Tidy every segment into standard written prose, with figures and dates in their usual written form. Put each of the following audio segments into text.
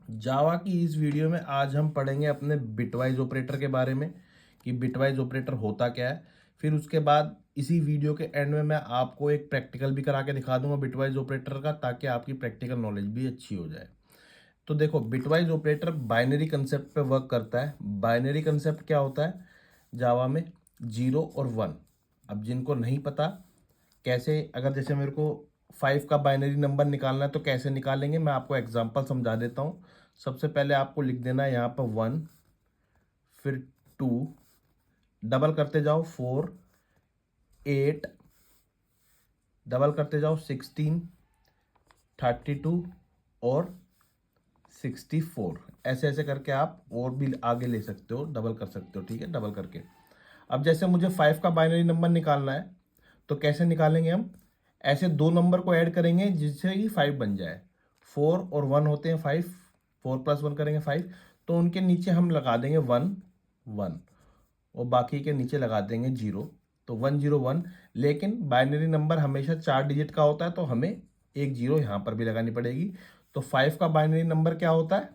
जावा की इस वीडियो में आज हम पढ़ेंगे अपने बिटवाइज ऑपरेटर के बारे में कि बिटवाइज ऑपरेटर होता क्या है। फिर उसके बाद इसी वीडियो के एंड में मैं आपको एक प्रैक्टिकल भी करा के दिखा दूंगा बिटवाइज ऑपरेटर का, ताकि आपकी प्रैक्टिकल नॉलेज भी अच्छी हो जाए। तो देखो, बिटवाइज ऑपरेटर बाइनरी कंसेप्ट पे वर्क करता है। बाइनरी कंसेप्ट क्या होता है जावा में? 0 और 1। अब जिनको नहीं पता कैसे, अगर जैसे मेरे को 5 का बाइनरी नंबर निकालना है तो कैसे निकालेंगे, मैं आपको एग्जांपल समझा देता हूँ। सबसे पहले आपको लिख देना है यहाँ पर 1, फिर 2, डबल करते जाओ 4, 8, डबल करते जाओ 16, 32 और 64। ऐसे ऐसे करके आप और भी आगे ले सकते हो, डबल कर सकते हो, ठीक है, डबल करके। अब जैसे मुझे 5 का बाइनरी नंबर निकालना है तो कैसे निकालेंगे हम? ऐसे दो नंबर को ऐड करेंगे जिससे कि 5 बन जाए। 4 और 1 होते हैं 5, 4 + 1 करेंगे 5, तो उनके नीचे हम लगा देंगे 1 1 और बाकी के नीचे लगा देंगे 0। तो 1 0 1। लेकिन बाइनरी नंबर हमेशा 4 डिजिट का होता है, तो हमें एक 0 यहाँ पर भी लगानी पड़ेगी। तो 5 का बाइनरी नंबर क्या होता है?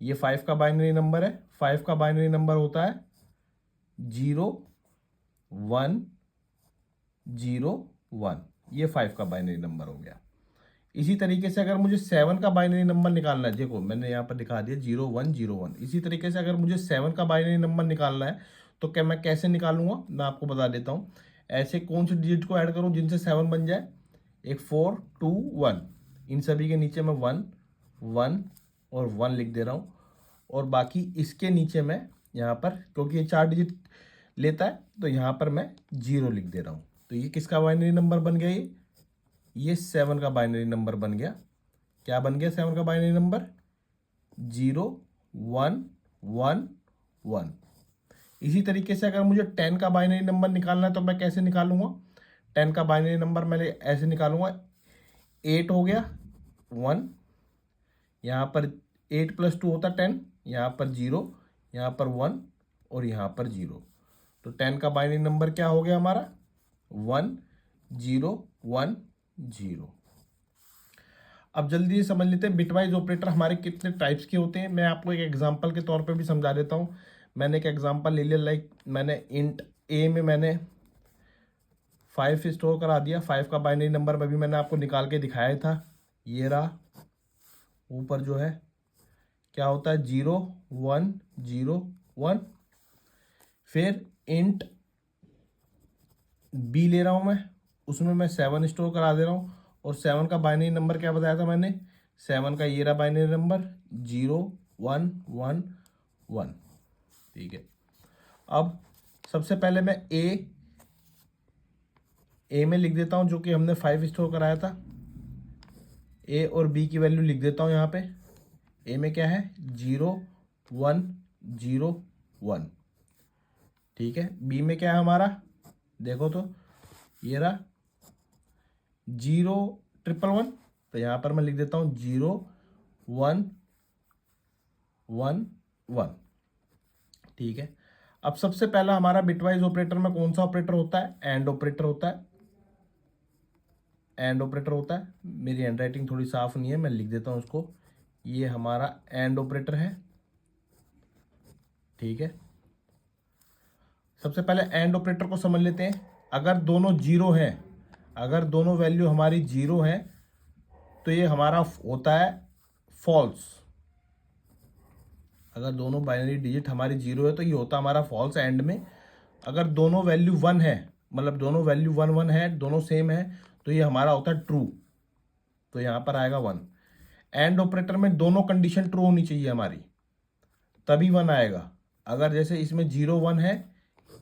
ये 5 का बाइनरी नंबर है। 5 का बाइनरी नंबर होता है 0 1 0 1। ये 5 का बाइनरी नंबर हो गया। इसी तरीके से अगर मुझे 7 का बाइनरी नंबर निकालना है, देखो मैंने यहाँ पर दिखा दिया 0 1 0 1। इसी तरीके से अगर मुझे 7 का बाइनरी नंबर निकालना है तो क्या मैं कैसे निकालूंगा, मैं आपको बता देता हूँ। ऐसे कौन से डिजिट को ऐड करूँ जिनसे 7 बन जाए? एक 4 2 1, इन सभी के नीचे मैं 1 1 और 1 लिख दे रहा हूँ। और बाकी इसके नीचे मैं यहाँ पर, क्योंकि ये 4 डिजिट लेता है, तो यहाँ पर मैं 0 लिख दे रहा हूँ। तो ये किसका बाइनरी नंबर बन गया? ये 7 का बाइनरी नंबर बन गया। क्या बन गया 7 का बाइनरी नंबर? 0 1 1 1। इसी तरीके से अगर मुझे 10 का बाइनरी नंबर निकालना है तो मैं कैसे निकालूंगा? 10 का बाइनरी नंबर मैं ऐसे निकालूंगा। 8 हो गया 1, यहाँ पर 8 + 2 होता 10, यहाँ पर 0, यहाँ पर 1 और यहाँ पर 0। तो 10 का बाइनरी नंबर क्या हो गया हमारा? 1 0 1 0। अब जल्दी से समझ लेते हैं बिटवाइज ऑपरेटर हमारे कितने टाइप्स के होते हैं। मैं आपको एक एग्जांपल के तौर पे भी समझा देता हूँ। मैंने एक एग्जांपल ले लिया, लाइक मैंने इंट ए में मैंने 5 स्टोर करा दिया। 5 का बाइनरी नंबर में भी मैंने आपको निकाल के दिखाया था। ये रहा ऊपर जो है, क्या होता है? 0 1 0 1। फिर इंट बी ले रहा हूँ मैं, उसमें मैं 7 स्टोर करा दे रहा हूँ। और 7 का बाइनरी नंबर क्या बताया था मैंने? 7 का ये रहा बाइनरी नंबर 0 1 1 1। ठीक है। अब सबसे पहले मैं ए में लिख देता हूँ, जो कि हमने 5 स्टोर कराया था। ए और बी की वैल्यू लिख देता हूँ यहाँ पे। ए में क्या है? 0 1 0 1। ठीक है। बी में क्या है हमारा? देखो तो, ये रहा 0 1 1 1। तो यहाँ पर मैं लिख देता हूँ 0 1 1 1। ठीक है। अब सबसे पहला हमारा बिटवाइज ऑपरेटर में कौन सा ऑपरेटर होता है? एंड ऑपरेटर होता है। एंड ऑपरेटर होता है। मेरी हैंडराइटिंग थोड़ी साफ नहीं है, मैं लिख देता हूँ उसको। ये हमारा एंड ऑपरेटर है। ठीक है। सबसे पहले एंड ऑपरेटर को समझ लेते हैं। अगर दोनों जीरो हैं, अगर दोनों वैल्यू हमारी जीरो है, तो ये हमारा होता है फॉल्स। अगर दोनों बाइनरी डिजिट हमारी जीरो है तो ये होता है हमारा फॉल्स एंड में। अगर दोनों वैल्यू 1 है, मतलब दोनों वैल्यू 1 1 है, दोनों सेम है, तो ये हमारा होता है ट्रू। तो यहाँ पर आएगा 1। एंड ऑपरेटर में दोनों कंडीशन ट्रू होनी चाहिए हमारी, तभी 1 आएगा। अगर जैसे इसमें 0 1 है,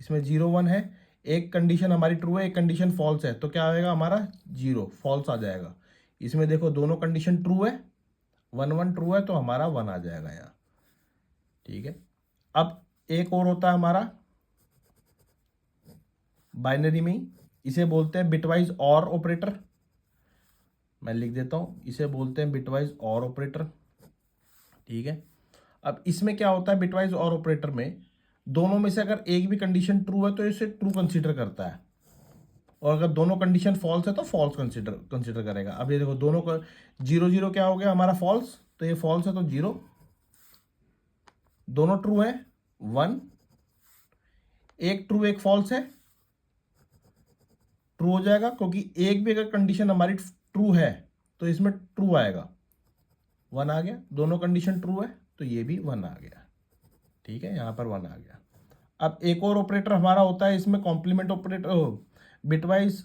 इसमें 0 1 है, एक कंडीशन हमारी ट्रू है, एक कंडीशन फॉल्स है, तो क्या आएगा हमारा? 0 फॉल्स आ जाएगा। इसमें देखो दोनों कंडीशन ट्रू है, 1 1 ट्रू है, तो हमारा 1 आ जाएगा यहाँ। ठीक है। अब एक और होता है हमारा बाइनरी में ही, इसे बोलते हैं बिटवाइज और ऑपरेटर। मैं लिख देता हूँ, इसे बोलते हैं बिटवाइज और ऑपरेटर। ठीक है। अब इसमें क्या होता है बिटवाइज और ऑपरेटर में, दोनों में से अगर एक भी कंडीशन ट्रू है तो इसे ट्रू कंसीडर करता है, और अगर दोनों कंडीशन फॉल्स है तो फॉल्स कंसीडर करेगा। अब ये देखो दोनों का 0 0 क्या हो गया हमारा? फॉल्स। तो ये फॉल्स है तो 0, दोनों ट्रू है 1, एक ट्रू एक फॉल्स है, ट्रू हो जाएगा, क्योंकि एक भी अगर कंडीशन हमारी ट्रू है तो इसमें ट्रू आएगा, 1 आ गया, दोनों कंडीशन ट्रू है तो ये भी 1 आ गया। ठीक है, यहाँ पर 1 आ गया। अब एक और ऑपरेटर हमारा होता है इसमें, complement operator, bitwise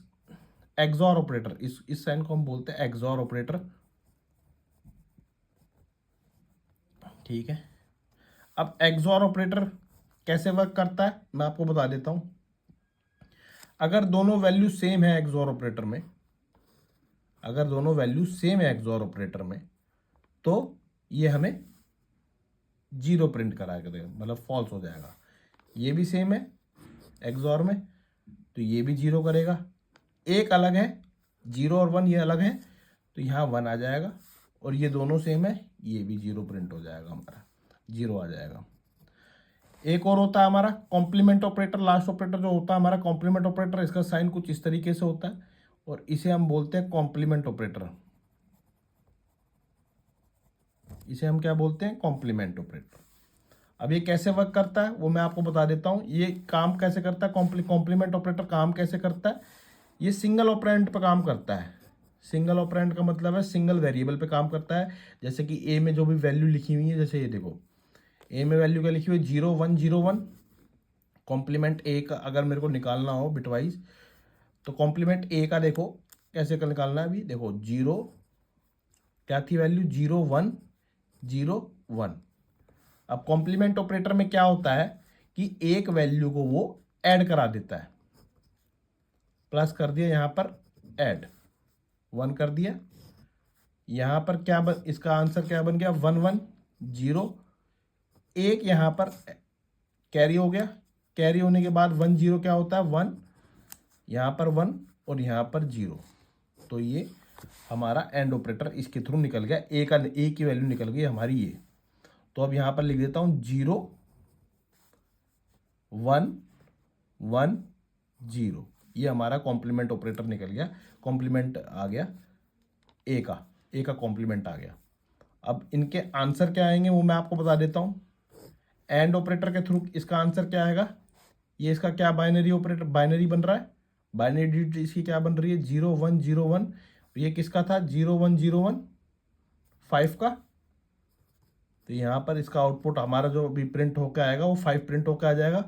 XOR operator, इस साइन को हम बोलते हैं एक्सॉर ऑपरेटर। ठीक है, अब एक्सॉर ऑपरेटर कैसे वर्क करता है मैं आपको बता देता हूं। अगर दोनों वैल्यू सेम है एक्सॉर ऑपरेटर में, अगर दोनों वैल्यू सेम है एक्सॉर ऑपरेटर में, तो ये हमें 0 प्रिंट करा के देगा, मतलब फॉल्स हो जाएगा। ये भी सेम है एक्सॉर में, तो ये भी 0 करेगा। एक अलग है, 0 और 1 ये अलग है, तो यहाँ 1 आ जाएगा, और ये दोनों सेम है, ये भी 0 प्रिंट हो जाएगा, हमारा 0 आ जाएगा। एक और होता है हमारा कॉम्प्लीमेंट ऑपरेटर, लास्ट ऑपरेटर जो होता है हमारा कॉम्प्लीमेंट ऑपरेटर, इसका साइन कुछ इस तरीके से होता है, और इसे हम बोलते हैं कॉम्प्लीमेंट ऑपरेटर। इसे हम क्या बोलते हैं, कॉम्प्लीमेंट ऑपरेटर। अब ये कैसे वर्क करता है वो मैं आपको बता देता हूँ। ये काम कैसे करता है, कॉम्प्लीमेंट ऑपरेटर काम कैसे करता है, ये सिंगल ऑपरेंड पर काम करता है। सिंगल ऑपरेंड का मतलब है सिंगल वेरिएबल पे काम करता है। जैसे कि ए में जो भी वैल्यू लिखी हुई है, जैसे ये देखो ए में वैल्यू क्या लिखी हुई है, 0 1 0 1। कॉम्प्लीमेंट ए का अगर मेरे को निकालना हो बिटवाइज, तो कॉम्प्लीमेंट ए का देखो कैसे का निकालना है। अभी देखो 0 क्या थी वैल्यू, 0 1 0 1। अब कॉम्प्लीमेंट ऑपरेटर में क्या होता है कि एक वैल्यू को वो ऐड करा देता है, प्लस कर दिया यहाँ पर ऐड 1 कर दिया, यहाँ पर क्या इसका आंसर क्या बन गया 1 1 0। एक यहाँ पर कैरी हो गया, कैरी होने के बाद 1 0 क्या होता है 1, यहाँ पर 1 और यहाँ पर 0, तो ये हमारा एंड ऑपरेटर इसके थ्रू निकल गया। ए की वैल्यू निकल गई हमारी ये। तो अब यहाँ पर लिख देता हूँ 0 1 1 0, ये हमारा कॉम्प्लीमेंट ऑपरेटर निकल गया, कॉम्प्लीमेंट आ गया ए का कॉम्प्लीमेंट आ गया। अब इनके आंसर क्या आएंगे वो मैं आपको बता देता हूँ। एंड ऑपरेटर के थ्रू इसका आंसर क्या आएगा, ये इसका क्या बाइनरी ऑपरेटर बाइनरी बन रहा है, बाइनरी डिजिट इसकी क्या बन रही है 0 1 0 1। ये किसका था 0 1 0 1 5 का, तो यहाँ पर इसका आउटपुट हमारा जो भी प्रिंट होकर आएगा वो 5 प्रिंट होकर आ जाएगा।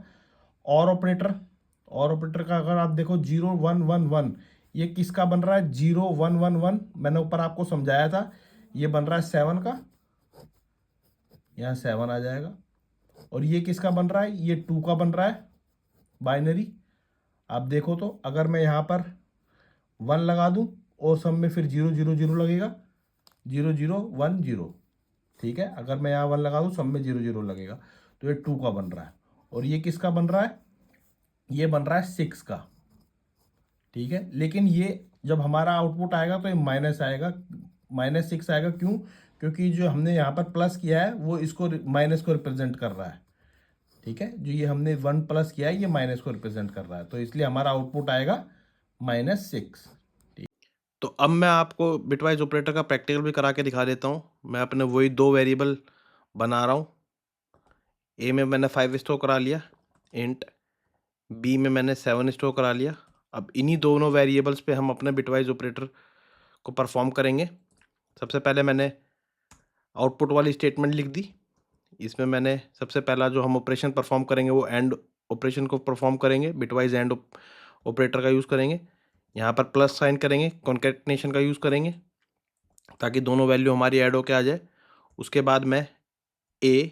और ऑपरेटर का अगर आप देखो 0 1 1 1, ये किसका बन रहा है 0 1 1 1, मैंने ऊपर आपको समझाया था, ये बन रहा है 7 का, यहाँ 7 आ जाएगा। और ये किसका बन रहा है, ये 2 का बन रहा है बाइनरी। आप देखो तो अगर मैं यहाँ पर 1 लगा दूं और सब में फिर 0 0 0 लगेगा, 0 0 1 0। ठीक है, अगर मैं यहाँ 1 लगा दूं सब में 0 0 लगेगा, तो ये 2 का बन रहा है। और ये किसका बन रहा है, ये बन रहा है 6 का। ठीक है, लेकिन ये जब हमारा आउटपुट आएगा तो ये माइनस आएगा, -6 आएगा। क्यों, क्योंकि जो हमने यहाँ पर प्लस किया है वो इसको माइनस को रिप्रेजेंट कर रहा है। ठीक है, जो ये हमने 1 प्लस किया है ये माइनस को रिप्रेजेंट कर रहा है, तो इसलिए हमारा आउटपुट आएगा -6। ठीक, तो अब मैं आपको बिटवाइज ऑपरेटर का प्रैक्टिकल भी करा के दिखा देता हूँ। मैं अपने वही 2 वेरिएबल बना रहा हूँ। ए में मैंने 5 स्टोर करा लिया इंट, बी में मैंने 7 स्टोर करा लिया। अब इन्हीं दोनों वेरिएबल्स पे हम अपने बिटवाइज ऑपरेटर को परफॉर्म करेंगे। सबसे पहले मैंने आउटपुट वाली स्टेटमेंट लिख दी। इसमें मैंने सबसे पहला जो हम ऑपरेशन परफॉर्म करेंगे वो एंड ऑपरेशन को परफॉर्म करेंगे, बिटवाइज एंड ऑपरेटर का यूज़ करेंगे। यहाँ पर प्लस साइन करेंगे, कॉन्कैटिनेशन का यूज़ करेंगे ताकि दोनों वैल्यू हमारी ऐड होके आ जाए। उसके बाद मैं ए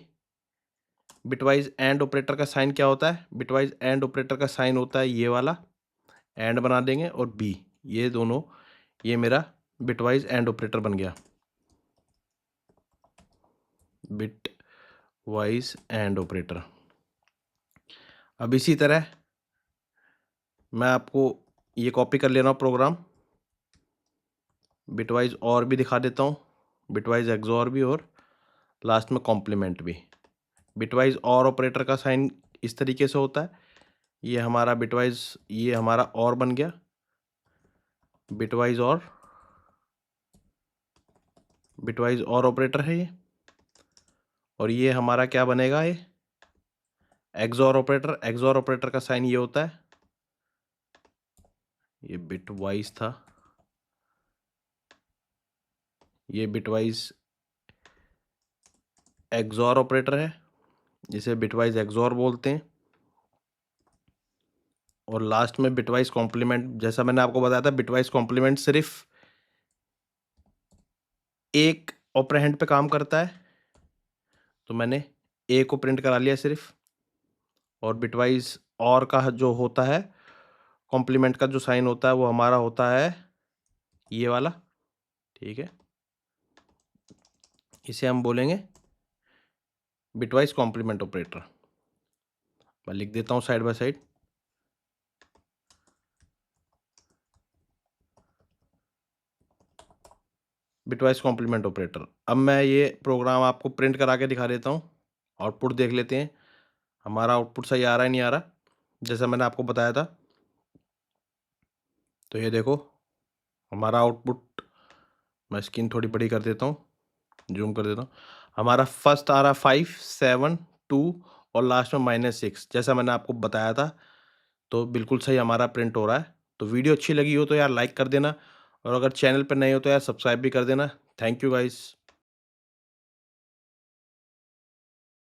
बिटवाइज एंड ऑपरेटर का साइन क्या होता है, बिटवाइज एंड ऑपरेटर का साइन होता है ये वाला, एंड बना देंगे। और बी, ये दोनों, ये मेरा बिटवाइज एंड ऑपरेटर बन गया, बिट वाइज एंड ऑपरेटर। अब इसी तरह मैं आपको ये कॉपी कर ले रहा हूँ प्रोग्राम, बिटवाइज और भी दिखा देता हूँ, बिटवाइज एक्सॉर भी और लास्ट में कॉम्प्लीमेंट भी। बिटवाइज और ऑपरेटर का साइन इस तरीके से होता है, ये हमारा बिटवाइज, ये हमारा और बन गया बिटवाइज और, बिटवाइज और ऑपरेटर है ये, और ये हमारा क्या बनेगा, ये एक्सॉर ऑपरेटर। एक्सॉर ऑपरेटर का साइन ये होता है, ये बिटवाइज था, ये बिटवाइज एक्सॉर ऑपरेटर है, जिसे बिटवाइज एक्सॉर बोलते हैं। और लास्ट में बिटवाइज कॉम्प्लीमेंट, जैसा मैंने आपको बताया था, बिटवाइज कॉम्प्लीमेंट सिर्फ एक ऑपरेंड पे काम करता है, तो मैंने ए को प्रिंट करा लिया सिर्फ। और बिटवाइज और का जो होता है, कॉम्प्लीमेंट का जो साइन होता है, वो हमारा होता है ये वाला, ठीक है। इसे हम बोलेंगे बिटवाइज कॉम्प्लीमेंट ऑपरेटर। मैं लिख देता हूँ side by side, bitwise complement operator. अब मैं ये प्रोग्राम आपको प्रिंट करा के दिखा देता हूँ, आउटपुट देख लेते हैं हमारा आउटपुट सही आ रहा है नहीं आ रहा, जैसा मैंने आपको बताया था। तो ये देखो हमारा आउटपुट, मैं स्क्रीन थोड़ी बड़ी कर देता हूँ, जूम कर देता हूँ। हमारा फर्स्ट आ रहा 5, 7, 2 और लास्ट में -6, जैसा मैंने आपको बताया था। तो बिल्कुल सही हमारा प्रिंट हो रहा है। तो वीडियो अच्छी लगी हो तो यार लाइक कर देना, और अगर चैनल पर नए हो तो यार सब्सक्राइब भी कर देना। Thank you guys.